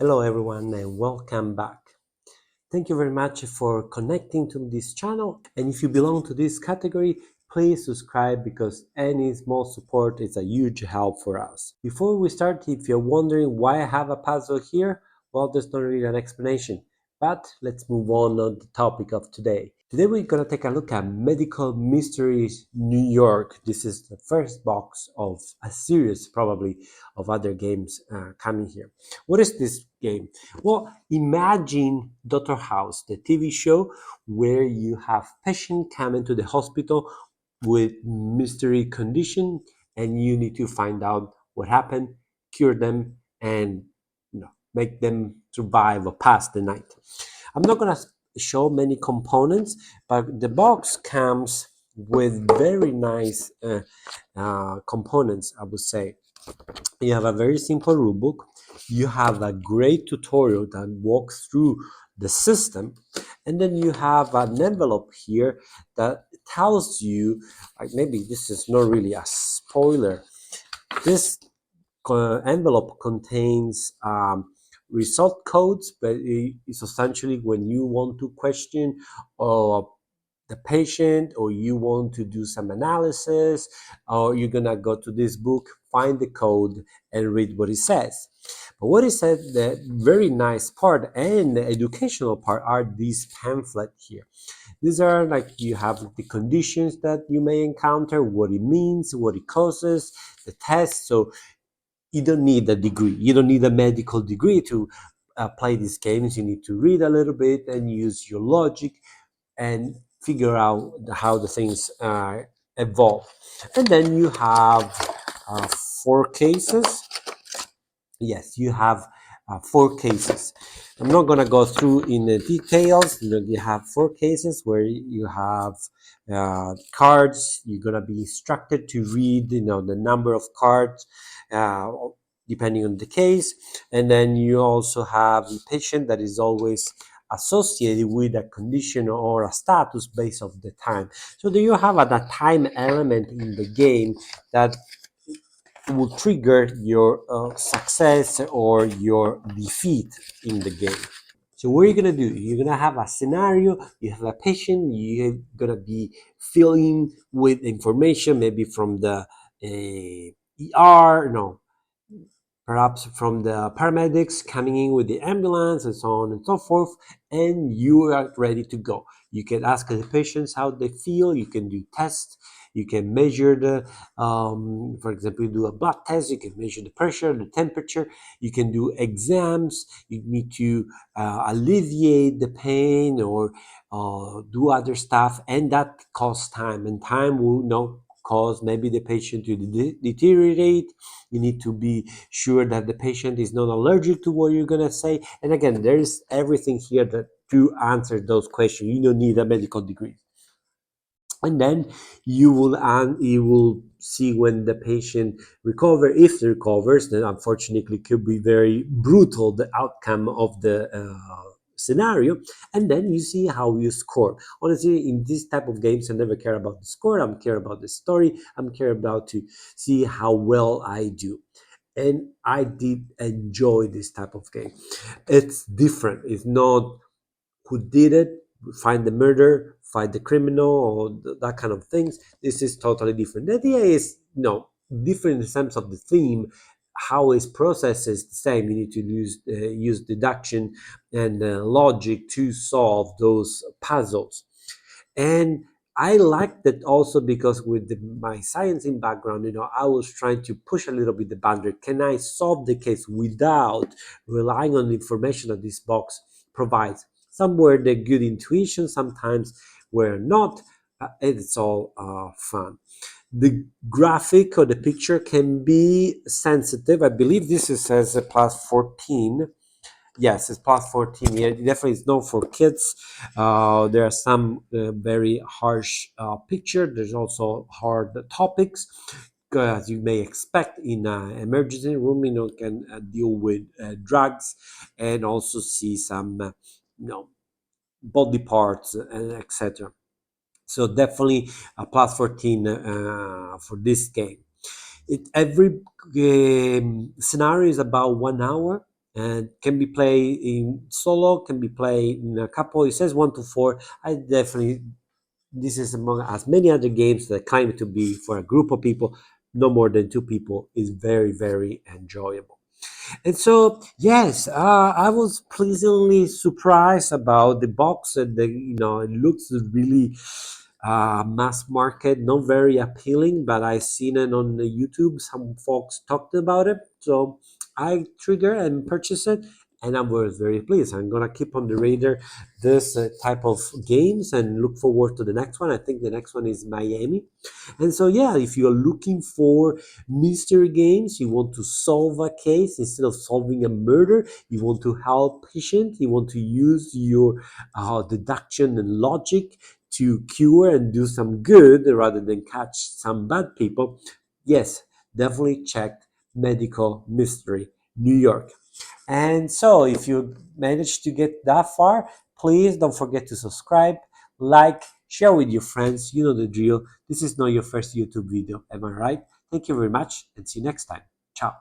Hello everyone and welcome back. Thank you very much for connecting to this channel, and if you belong to this category, please subscribe because any small support is a huge help for us. Before we start, if you're wondering why I have a puzzle here, well, there's not really an explanation, but let's move on the topic of today. Today we're going to take a look at Medical Mysteries New York. This is the first box of a series probably of other games coming here. What is this game? Well, imagine Doctor House, the TV show where you have patient come into the hospital with mystery condition and you need to find out what happened, cure them, and make them survive or pass the night. I'm not gonna show many components, but the box comes with very nice components, I would say. You have a very simple rulebook. You have a great tutorial that walks through the system, and then you have an envelope here that tells you, like, maybe this is not really a spoiler. This envelope contains result codes, but it's essentially when you want to question the patient, or you want to do some analysis, or you're gonna go to this book, find the code, and read what it says. But what it said, the very nice part and the educational part are these pamphlets here. These are like, you have the conditions that you may encounter, what it means, what it causes, the test. So you don't need a degree. You don't need a medical degree to play these games. You need to read a little bit and use your logic and figure out how the things evolve. And then you have uh, four cases. Yes, you have four cases. I'm not going to go through in the details. You have four cases where you have cards. You're going to be instructed to read, the number of cards uh, depending on the case. And then you also have a patient that is always associated with a condition or a status based on the time. So do you have a time element in the game that will trigger your success or your defeat in the game? So what are you gonna do? You're gonna have a scenario. You have a patient. You're gonna be filling with information, maybe from the ER, no, perhaps from the paramedics coming in with the ambulance and so on and so forth, and you are ready to go. You can ask the patients how they feel. You can do tests. You can measure for example, you do a blood test. You can measure the pressure, the temperature. You can do exams. You need to alleviate the pain or do other stuff, and that costs time. And time will cause maybe the patient to deteriorate. You need to be sure that the patient is not allergic to what you're going to say. And again, there's everything here that to answer those questions. You don't need a medical degree. And then you will see when the patient recover. If it recovers, then unfortunately it could be very brutal, the outcome of the scenario. And then you see how you score. Honestly, in this type of games, I never care about the score. I'm care about the story. I'm care about to see how well I do. And I did enjoy this type of game. It's different. It's not who did it, find the murder, find the criminal, or that kind of things. This is totally different. The idea is different in the sense of the theme. How is process is the same. You need to use deduction and logic to solve those puzzles. And I liked it also because with my sciencing background, I was trying to push a little bit the boundary. Can I solve the case without relying on the information that this box provides? Some were the good intuition, sometimes were not. It's all fun. The graphic or the picture can be sensitive. I believe this is says a plus 14. Yes, it's plus 14. Yeah, definitely it's known for kids. There are some very harsh picture. There's also hard topics, as you may expect in an emergency room. Can deal with drugs and also see some, body parts and etc. So definitely a plus 14 for this game. Every scenario is about 1 hour. and can be played in solo, can be played in a couple. It says 1 to 4. I definitely, this is among as many other games that claim to be for a group of people, no more than 2 people, is very, very enjoyable. And so, yes, I was pleasantly surprised about the box, and it looks really mass market, not very appealing, but I seen it on the YouTube. Some folks talked about it, so I trigger and purchase it, and I was very pleased. I'm gonna keep on the radar this type of games and look forward to the next one. I think the next one is Miami. And so, yeah, if you're looking for mystery games, you want to solve a case instead of solving a murder, you want to help patients, you want to use your deduction and logic to cure and do some good rather than catch some bad people, yes, definitely check Medical Mystery New York. And so, if you managed to get that far, please don't forget to subscribe, like, share with your friends. You know the drill. This is not your first YouTube video, am I right? Thank you very much and see you next time. Ciao.